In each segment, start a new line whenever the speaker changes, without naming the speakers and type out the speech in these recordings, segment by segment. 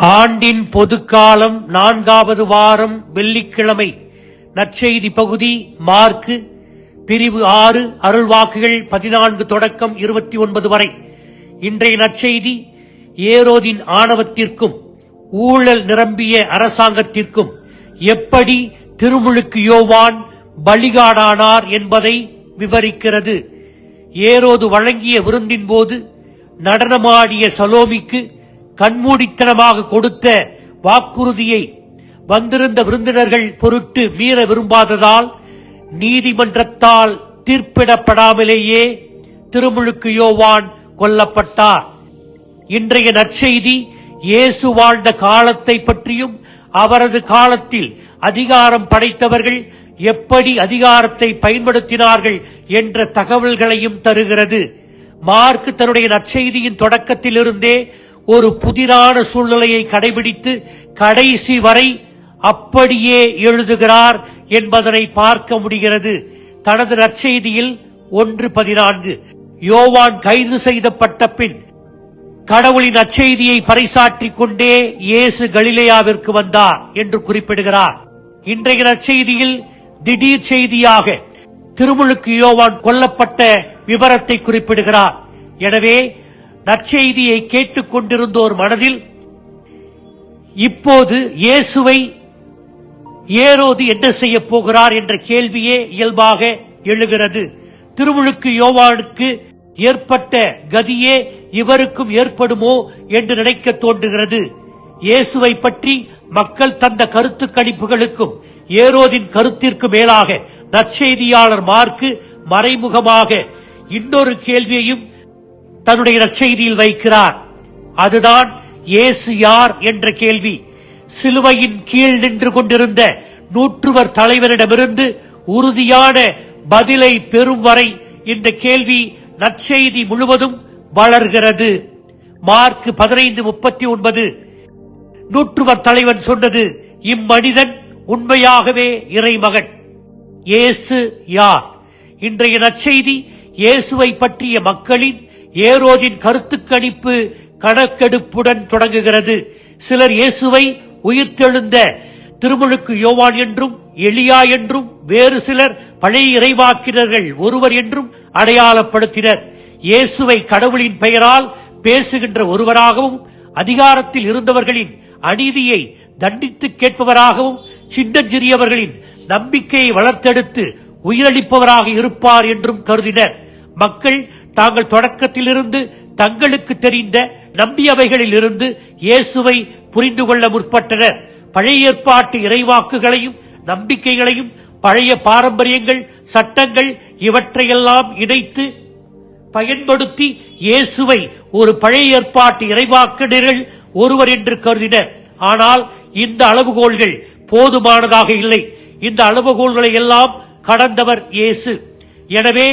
ஆண்டின் பொதுக்காலம் 4வது வாரம் வெள்ளிக்கிழமை. நற்செய்தி பகுதி மார்க்கு பிரிவு 6 அருள்வாக்குகள் 14 தொடக்கம் 29 வரை. இன்றைய நற்செய்தி ஏரோதின் ஆணவத்திற்கும் ஊழல் நிரம்பிய அரசாங்கத்திற்கும் எப்படி திருமுழுக்கு யோவான் பலிகாடானார் என்பதை விவரிக்கிறது. ஏரோது வழங்கிய விருந்தின் போது நடனமாடிய சலோமிக்கு கண்மூடித்தனமாக கொடுத்த வாக்குறுதியை வந்திருந்த விருந்தினர்கள் பொருட்டு மீற விரும்பாததால் நீதிமன்றத்தால் தீர்ப்பிடப்படாமலேயே திருமுழுக்கு யோவான் கொல்லப்பட்டார். இன்றைய நற்செய்தி இயேசு வாழ்ந்த காலத்தை பற்றியும் அவரது காலத்தில் அதிகாரம் படைத்தவர்கள் எப்படி அதிகாரத்தை பயன்படுத்தினார்கள் என்ற தகவல்களையும் தருகிறது. மார்க் தன்னுடைய நற்செய்தியின் தொடக்கத்திலிருந்தே ஒரு புதிரான சூழ்நிலையை கடைபிடித்து கடைசி வரை அப்படியே எழுதுகிறார் என்பதனை பார்க்க முடிகிறது. தனது நற்செய்தியில் 1:14 யோவான் கைது செய்யப்பட்ட பின் கடவுளின் நற்செய்தியை பறைசாற்றிக் கொண்டே இயேசு கலிலேயாவிற்கு வந்தார் என்று குறிப்பிடுகிறார். இன்றைய நற்செய்தியில் திடீர் செய்தியாக திருமுழுக்கு யோவான் கொல்லப்பட்ட விபரத்தை குறிப்பிடுகிறார். எனவே நற்செய்தியை கேட்டுக் கொண்டிருந்தோர் மனதில் இப்போது இயேசுவை ஏரோது என்ன செய்ய போகிறார் என்ற கேள்வியே இயல்பாக எழுகிறது. திருமுழுக்கு யோவானுக்கு ஏற்பட்ட கதியே இவருக்கும் ஏற்படுமோ என்று நினைக்க தோன்றுகிறது. இயேசுவை பற்றி மக்கள் தந்த கருத்து கணிப்புகளுக்கும் ஏரோதின் கருத்திற்கு மேலாக நற்செய்தியாளர் மார்க்கு மறைமுகமாக இன்னொரு கேள்வியையும் தன்னுடைய நற்செய்தியில் வைக்கிறார். அதுதான் இயேசு யார் என்ற கேள்வி. சிலுவையின் கீழ் நின்று கொண்டிருந்த நூற்றுவர் தலைவரிடமிருந்து உறுதியான பதிலை பெறும் வரை இந்த கேள்வி நற்செய்தி முழுவதும் வளர்கிறது. மார்க் 15:39 நூற்றுவர் தலைவன் சொன்னது, இம்மனிதன் உண்மையாகவே இறைமகன். இயேசு யார்? இன்றைய நற்செய்தி இயேசுவை பற்றிய மக்களின் ஏரோதின் கருத்து கணிப்பு கணக்கெடுப்புடன் தொடங்குகிறது. சிலர் இயேசுவை உயிர்த்தெழுந்த திருமுழுக்கு யோவான் என்றும் எலியா என்றும் வேறு சிலர் பழைய இறைவாக்கினர்கள் ஒருவர் என்றும் அடையாளப்படுத்தினர். இயேசுவை கடவுளின் பெயரால் பேசுகின்ற ஒருவராகவும் அதிகாரத்தில் இருந்தவர்களின் அநீதியை தண்டித்து கேட்பவராகவும் சின்னஞ்சிறியவர்களின் நம்பிக்கையை வளர்த்தெடுத்து உயிரளிப்பவராக இருப்பார் என்றும் கருதினர். மக்கள் தாங்கள் தொடக்கத்திலிருந்து தங்களுக்கு தெரிந்த நம்பியவைகளில் இருந்து இயேசுவை புரிந்து கொள்ள முற்பட்டனர். பழைய ஏற்பாட்டு இறைவாக்குகளையும் நம்பிக்கைகளையும் பழைய பாரம்பரியங்கள் சட்டங்கள் இவற்றையெல்லாம் இணைத்து பயன்படுத்தி இயேசுவை ஒரு பழைய ஏற்பாட்டு இறைவாக்கினர்கள் ஒருவர் என்று கருதினர். ஆனால் இந்த அளவுகோல்கள் போதுமானதாக இல்லை. இந்த அளவுகோல்களை எல்லாம் கடந்தவர் இயேசு. எனவே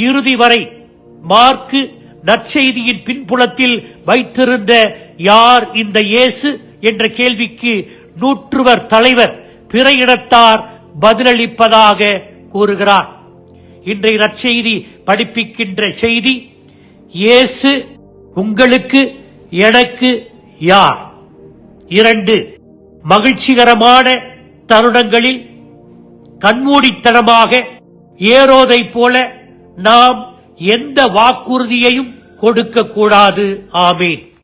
இறுதி வரை மார்க்கு நற்செய்தியின் பின்புலத்தில் வைத்திருந்த யார் இந்த இயேசு என்ற கேள்விக்கு நூற்றுவர் தலைவர் பிற இனத்தார் பதிலளிப்பதாக கூறுகிறார். இன்றைய நற்செய்தி படிப்பிக்கின்ற செய்தி, இயேசு உங்களுக்கு எனக்கு யார்? 2 மகிழ்ச்சிகரமான தருணங்களில் கண்மூடித்தனமாக ஏரோதை போல நாம் எந்த வாக்குறுதியையும் கொடுக்க கூடாது. ஆமீன்.